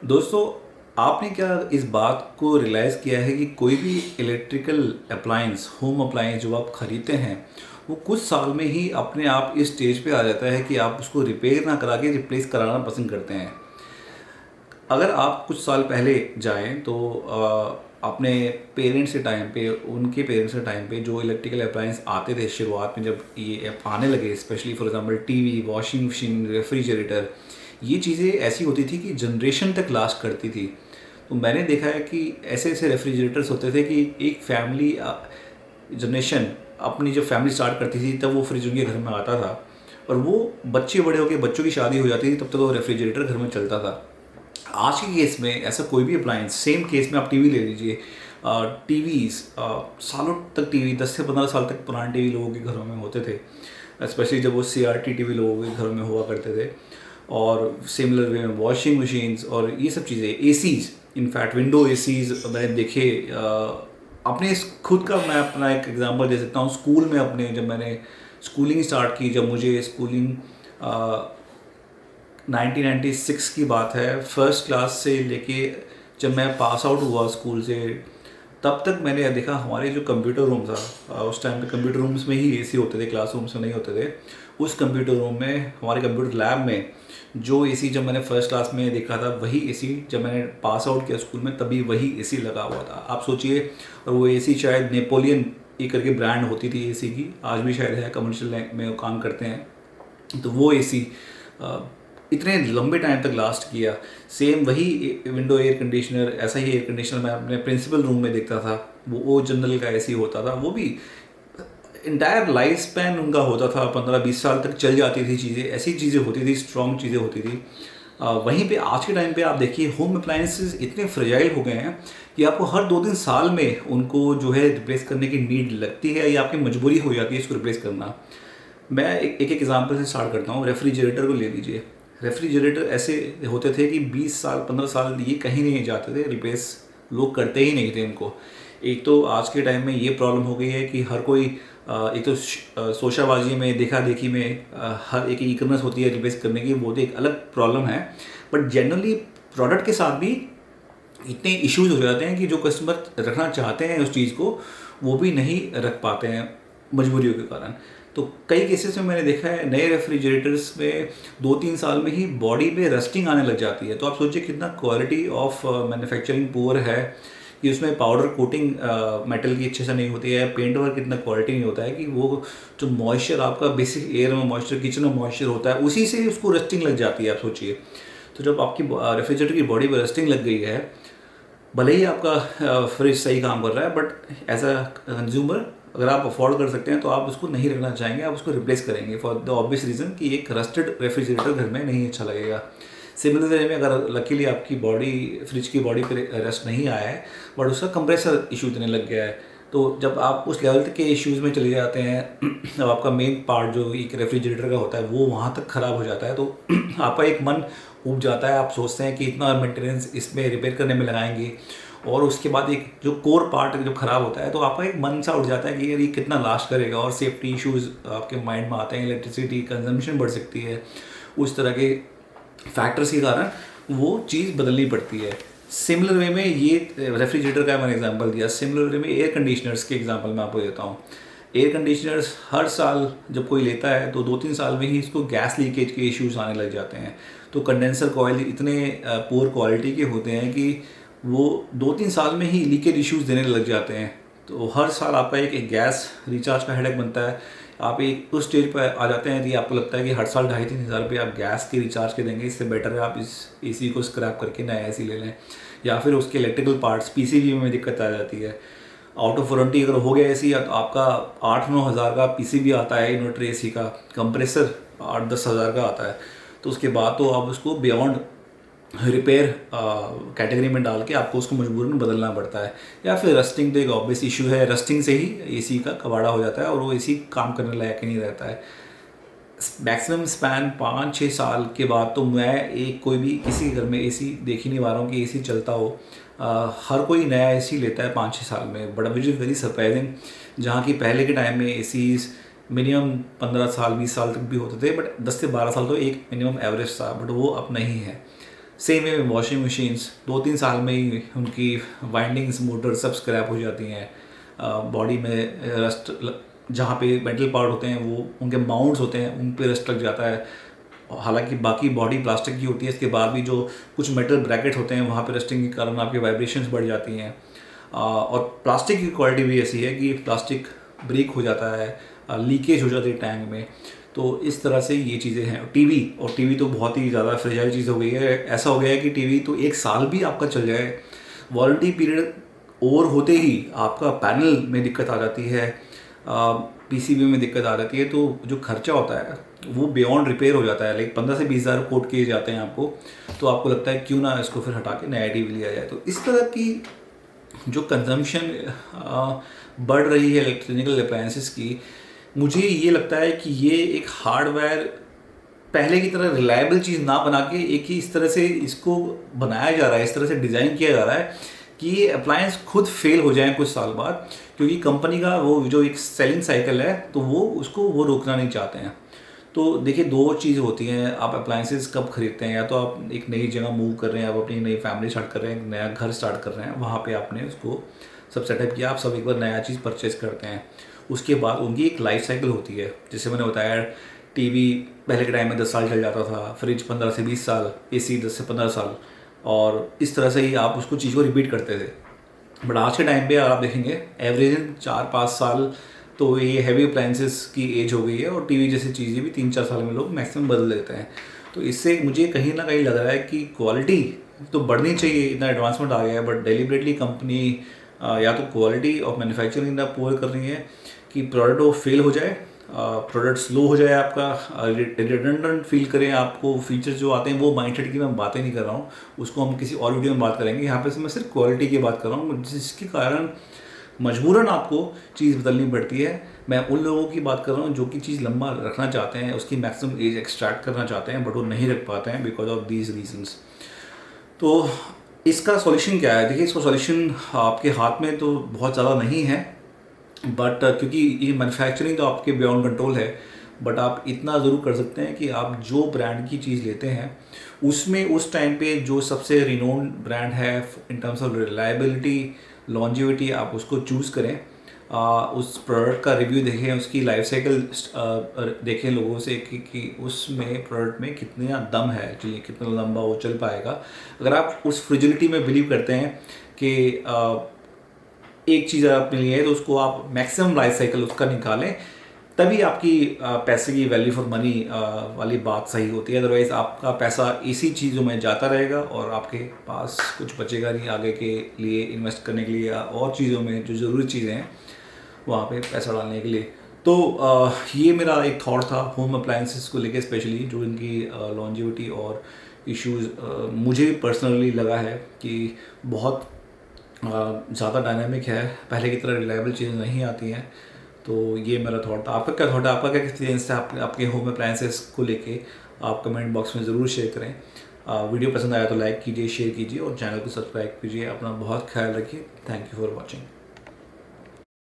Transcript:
दोस्तों, आपने क्या इस बात को रियलाइज़ किया है कि कोई भी इलेक्ट्रिकल अप्लायंस, होम अप्लायंस जो आप खरीदते हैं, वो कुछ साल में ही अपने आप इस स्टेज पे आ जाता है कि आप उसको रिपेयर ना करा के रिप्लेस कराना पसंद करते हैं। अगर आप कुछ साल पहले जाएं तो अपने पेरेंट्स के टाइम पे, उनके पेरेंट्स के टाइम पे जो इलेक्ट्रिकल अप्लायंस आते थे शुरुआत में, जब ये ऐप आने लगे, specially for example TV, washing machine, refrigerator, ये चीज़ें ऐसी होती थी कि जनरेशन तक लास्ट करती थी। तो मैंने देखा है कि ऐसे ऐसे रेफ्रिजरेटर्स होते थे कि एक फैमिली जनरेशन अपनी जब फैमिली स्टार्ट करती थी तब वो फ्रिज उनके घर में आता था, और वो बच्चे बड़े होकर बच्चों की शादी हो जाती थी तब तक वो रेफ्रिजरेटर घर में चलता था। आज के केस में ऐसा कोई भी अप्लायंस, सेम केस में आप टीवी ले लीजिए, टीवीज़ सालों तक, टीवी 10 से 15 साल तक पुराने टीवी लोगों के घरों में होते थे, स्पेशली जब वो सीआरटी टीवी लोगों के घरों में हुआ करते थे। और सिमिलर वे में वॉशिंग मशीन्स और ये सब चीज़ें, एसीज़, इनफैक्ट विंडो एसीज़ मैंने देखे। अपने खुद का मैं अपना एक एग्जांपल दे सकता हूँ। स्कूल में अपने, जब मैंने स्कूलिंग स्टार्ट की, जब मुझे स्कूलिंग 1996 की बात है, फर्स्ट क्लास से लेके जब मैं पास आउट हुआ स्कूल से, तब तक मैंने देखा हमारे जो कंप्यूटर रूम था, उस टाइम पे कंप्यूटर रूम्स में ही एसी होते थे, क्लासरूम्स में नहीं होते थे। उस कंप्यूटर रूम में, हमारे कंप्यूटर लैब में जो एसी जब मैंने फर्स्ट क्लास में देखा था, वही एसी जब मैंने पास आउट किया स्कूल में तभी वही एसी लगा हुआ था। आप सोचिए, और वो एसी शायद नेपोलियन ये करके ब्रांड होती थी एसी की, आज भी शायद है, कमर्शियल में वो काम करते हैं। तो वो एसी इतने लंबे टाइम तक लास्ट किया। सेम वही विंडो एयर कंडीशनर, ऐसा ही एयर कंडीशनर मैं अपने प्रिंसिपल रूम में देखता था, वो जनरल का एसी होता था, वो भी इंटायर लाइफ स्पैन उनका होता था, 15-20 साल तक चल जाती थी चीज़ें, ऐसी चीज़ें होती थी, स्ट्रॉन्ग चीज़ें होती थी। वहीं पे आज के टाइम पे आप देखिए, होम अप्लायंसेस इतने फ्रेजाइल हो गए हैं कि आपको हर 2-3 साल में उनको जो है रिप्लेस करने की नीड लगती है, या आपकी मजबूरी हो जाती है इसको रिप्लेस करना। मैं एक एग्जांपल से स्टार्ट करता हूँ। रेफ्रिजरेटर को ले लीजिए। रेफ्रिजरेटर ऐसे होते थे कि 20 साल 15 साल ये कहीं नहीं जाते थे, रिप्लेस लोग करते ही नहीं थे इनको। एक तो आज के टाइम में ये प्रॉब्लम हो गई है कि हर कोई एक तो शोशाबाजी में, देखा देखी में, हर एक ईकनेस होती है रिप्लेस करने की, वो तो एक अलग प्रॉब्लम है। बट जनरली प्रोडक्ट के साथ भी इतने इश्यूज हो जाते हैं कि जो कस्टमर रखना चाहते हैं उस चीज़ को, वो भी नहीं रख पाते हैं मजबूरियों के कारण। तो कई केसेस में मैंने देखा है, नए रेफ्रिजरेटर्स में 2-3 साल में ही बॉडी में रस्टिंग आने लग जाती है। तो आप सोचिए कितना क्वालिटी ऑफ मैन्युफैक्चरिंग पुअर है, कि उसमें पाउडर कोटिंग मेटल की अच्छे से नहीं होती है, पेंट वर्क इतना क्वालिटी नहीं होता है कि वो जो मॉइस्चर आपका बेसिक एयर में मॉइस्चर, किचन में मॉइस्चर होता है, उसी से उसको रस्टिंग लग जाती है। आप सोचिए, तो जब आपकी रेफ्रिजरेटर की बॉडी पर रस्टिंग लग गई है, भले ही आपका फ्रिज सही काम कर रहा है, बट एज अ कंज्यूमर अगर आप अफोर्ड कर सकते हैं तो आप उसको नहीं रखना चाहेंगे, आप उसको रिप्लेस करेंगे फॉर द ऑब्वियस रीज़न कि एक रस्टेड रेफ्रिजरेटर घर में नहीं अच्छा लगेगा। सिमिलर वे में अगर लकीली आपकी बॉडी, फ्रिज की बॉडी पर रस्ट नहीं आया है, बट उसका कंप्रेसर इशू इतने लग गया है, तो जब आप उस लेवल तक के इश्यूज़ में चले जाते हैं, अब आपका मेन पार्ट जो एक रेफ्रिजरेटर का होता है वो वहाँ तक ख़राब हो जाता है, तो आपका एक मन उब जाता है। आप सोचते हैं कि इतना मेंटेनेंस इसमें रिपेयर करने में लगाएंगे, और उसके बाद एक जो कोर पार्ट जब ख़राब होता है तो आपका एक मन सा उठ जाता है कि यार ये कितना लास्ट करेगा, और सेफ्टी इश्यूज़ आपके माइंड में आते हैं, इलेक्ट्रिसिटी कंजम्पशन बढ़ सकती है, उस तरह के फैक्टर्स के कारण वो चीज़ बदलनी पड़ती है। सिमिलर वे में, ये रेफ्रिजरेटर का मैंने एग्जांपल दिया, सिमिलर वे में एयर कंडीशनर्स के एग्जांपल मैं आपको देता हूँ। एयर कंडीशनर्स हर साल जब कोई लेता है तो 2-3 साल में ही इसको गैस लीकेज के इश्यूज़ आने लग जाते हैं। तो कंडेंसर कॉयल इतने पुअर क्वालिटी के होते हैं कि वो 2-3 साल में ही लीकेज इश्यूज़ देने लग जाते हैं। तो हर साल आपका एक गैस रिचार्ज का हेडेक बनता है। आप एक उस स्टेज पर आ जाते हैं कि आपको लगता है कि हर साल 2,500-3,000 रुपये आप गैस के रिचार्ज के देंगे, इससे बेटर है आप इस एसी को स्क्रैप करके नया एसी ले लें, या फिर उसके इलेक्ट्रिकल पार्ट्स, पीसीबी में दिक्कत आ जाती है। आउट ऑफ वारंटी अगर हो गया एसी, तो आपका 8-9 हज़ार का पीसीबी आता है, इन्वर्टर एसी का, कंप्रेसर 8-10 हज़ार का आता है। तो उसके बाद तो आप उसको बियॉन्ड रिपेयर कैटेगरी में डाल के आपको उसको मजबूरन बदलना पड़ता है। या फिर रस्टिंग तो एक ऑब्वियस इशू है, रस्टिंग से ही एसी का कबाड़ा हो जाता है और वो एसी काम करने लायक ही नहीं रहता है। मैक्सिमम स्पैन 5-6 साल के बाद तो मैं एक कोई भी किसी घर में एसी देख ही नहीं पा रहा हूँ कि एसी चलता हो। हर कोई नया एसी लेता है 5-6 साल में, बड़ा विच इज़ वेरी सरप्राइजिंग। जहाँ की पहले के टाइम में एसीज मिनिमम 15 साल 20 साल तक भी होते थे, बट 10 से 12 साल तो एक मिनिमम एवरेज था, बट वो अब नहीं है। सेम वे वॉशिंग मशीन्स 2-3 साल में ही उनकी वाइंडिंग्स मोटर सब स्क्रैप हो जाती हैं। बॉडी में रस्ट, जहाँ पे मेटल पार्ट होते हैं वो उनके माउंट्स होते हैं उन पे रस्ट लग जाता है। हालांकि बाकी बॉडी प्लास्टिक की होती है, इसके बाद भी जो कुछ मेटल ब्रैकेट होते हैं वहाँ पे रस्टिंग के कारण आपकी वाइब्रेशंस बढ़ जाती हैं। और प्लास्टिक की क्वालिटी भी ऐसी है कि प्लास्टिक ब्रेक हो जाता है, लीकेज हो जाती है टैंक में। तो इस तरह से ये चीज़ें हैं। टीवी तो बहुत ही ज़्यादा फ्रेजाइल चीज़ हो गई है। ऐसा हो गया है कि टीवी तो 1 साल भी आपका चल जाए, वारंटी पीरियड ओवर होते ही आपका पैनल में दिक्कत आ जाती है, पीसीबी में दिक्कत आ जाती है, तो जो खर्चा होता है वो बियॉन्ड रिपेयर हो जाता है। लाइक 15 से 20 हज़ार कोट किए जाते हैं आपको, तो आपको लगता है क्यों ना इसको फिर हटा के नया टीवी लिया जाए। तो इस तरह की जो कंजम्पशन बढ़ रही है इलेक्ट्रॉनिकल अप्लायंसेस की, मुझे ये लगता है कि ये एक हार्डवेयर पहले की तरह रिलायबल चीज़ ना बना के एक ही इस तरह से इसको बनाया जा रहा है, इस तरह से डिज़ाइन किया जा रहा है कि ये अप्लायंस खुद फेल हो जाएं कुछ साल बाद, क्योंकि कंपनी का वो जो एक सेलिंग साइकिल है तो वो रोकना नहीं चाहते हैं। तो देखिए, 2 चीज़ होती हैं। आप अप्लायंसेस कब खरीदते हैं, या तो आप एक नई जगह मूव कर रहे हैं, आप अपनी नई फैमिली स्टार्ट कर रहे हैं, नया घर स्टार्ट कर रहे हैं, वहाँ पे आपने उसको सब सेटअप किया, आप सब एक बार नया चीज़ परचेज करते हैं। उसके बाद उनकी एक लाइफ साइकिल होती है। जैसे मैंने बताया, टीवी पहले के टाइम में 10 साल चल जाता था, फ्रिज 15 से 20 साल, एसी 10 से 15 साल, और इस तरह से ही आप उसको चीज़ को रिपीट करते थे। बट आज के टाइम पे अगर आप देखेंगे, एवरेज 4-5 साल तो ये हैवी अप्लायंसेस की एज हो गई है, और टीवी जैसी चीज़ें भी 3-4 साल में लोग मैक्सिमम बदल देते हैं। तो इससे मुझे कहीं ना कहीं लग रहा है कि क्वालिटी तो बढ़नी चाहिए, इतना एडवांसमेंट आ गया है, बट डेलिबरेटली कंपनी या तो क्वालिटी ऑफ मैन्युफैक्चरिंग इतना पुअर कर रही है कि प्रोडक्ट वो फेल हो जाए, प्रोडक्ट स्लो हो जाए, आपका रिडंडेंट फील करें, आपको फीचर्स जो आते हैं वो माइंडसेट की मैं बातें नहीं कर रहा हूँ, उसको हम किसी और वीडियो में बात करेंगे। यहाँ पे मैं सिर्फ क्वालिटी की बात कर रहा हूँ, जिसके कारण मजबूरन आपको चीज़ बदलनी पड़ती है। मैं उन लोगों की बात कर रहा हूँ जो कि चीज़ लंबा रखना चाहते हैं, उसकी मैक्सिमम एज एक्सट्रैक्ट करना चाहते हैं, बट वो नहीं रख पाते हैं बिकॉज ऑफ दीज रीजंस। तो इसका सॉल्यूशन क्या है? देखिए, इसका सॉल्यूशन आपके हाथ में तो बहुत ज़्यादा नहीं है, बट क्योंकि ये मैन्युफैक्चरिंग तो आपके बियॉन्ड कंट्रोल है, बट आप इतना ज़रूर कर सकते हैं कि आप जो ब्रांड की चीज़ लेते हैं उसमें उस टाइम पे जो सबसे रिनोन्ड ब्रांड है in terms of reliability, longevity, आप उसको चूज़ करें। उस प्रोडक्ट का रिव्यू देखें, उसकी लाइफ साइकिल देखें लोगों से कि उसमें प्रोडक्ट में कितना दम है, एक्चुअली कितना लंबा वो चल पाएगा। अगर आप उस फ्रिजिलिटी में बिलीव करते हैं कि एक चीज़ आपने ली है तो उसको आप मैक्सिमम लाइफ साइकिल उसका निकालें, तभी आपकी पैसे की वैल्यू फॉर मनी वाली बात सही होती है। अदरवाइज़ आपका पैसा इसी चीज़ों में जाता रहेगा और आपके पास कुछ बचेगा नहीं आगे के लिए इन्वेस्ट करने के लिए, या और चीज़ों में जो ज़रूरी चीज़ें हैं वहाँ पे पैसा डालने के लिए। तो ये मेरा एक थॉट था होम अप्लायंसेस को लेके, स्पेशली जो इनकी लॉन्जिविटी और इश्यूज़ मुझे पर्सनली लगा है कि बहुत ज़्यादा डायनामिक है, पहले की तरह रिलायबल चीज़ें नहीं आती हैं। तो ये मेरा थॉट था। आपका क्या थॉट है, आपका क्या एक्सपीरियंस है आपके होम अप्लायंसेस को लेके? आप कमेंट बॉक्स में ज़रूर शेयर करें। वीडियो पसंद आया तो लाइक कीजिए, शेयर कीजिए और चैनल को सब्सक्राइब कीजिए। अपना बहुत ख्याल रखिए। Thank you for watching.